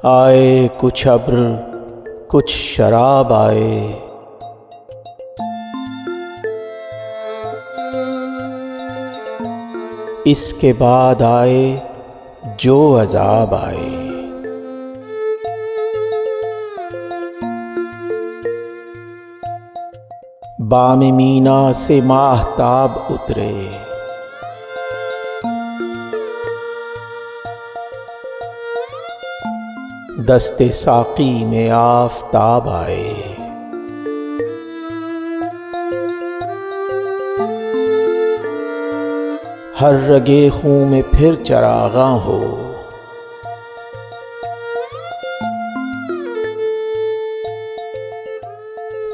आए कुछ अब्र कुछ शराब आए, इसके बाद आए जो अज़ाब आए। बाम मीना से माहताब उतरे, दस्ते साकी में आफताब आए। हर रगे खूं में फिर चरागा हो,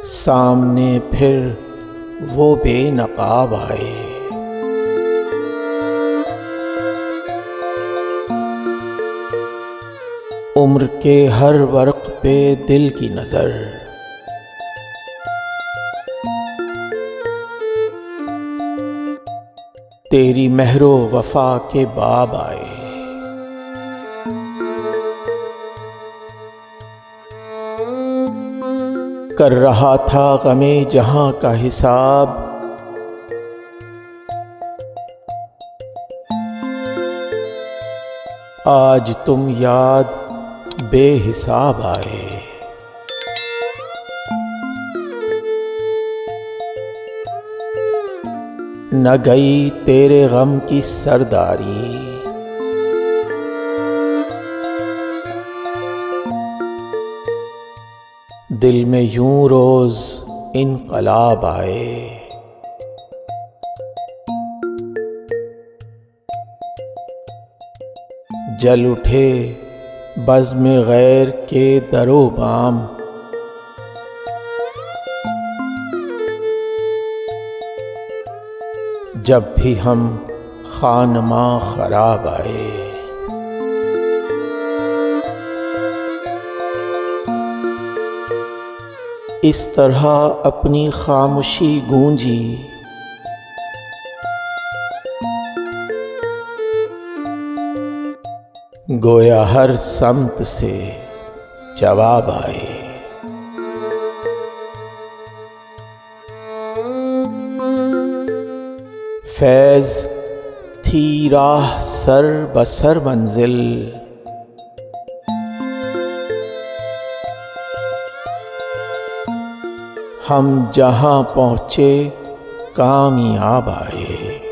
सामने फिर वो बेनकाब आए। उम्र के हर वर्क पे दिल की नजर, तेरी महरो वफा के बाब आए। कर रहा था गमे जहां का हिसाब, आज तुम याद बेहिसाब आए। न गई तेरे गम की सरदारी, दिल में यूं रोज इनकलाब आए। जल उठे बज़्म गैर के दरो बाम, जब भी हम खानमा खराब आए। इस तरह अपनी खामोशी गूंजी, गोया हर समत से जवाब आए। फैज़ थी राह सर बसर मंजिल, हम जहां पहुंचे कामयाब आए।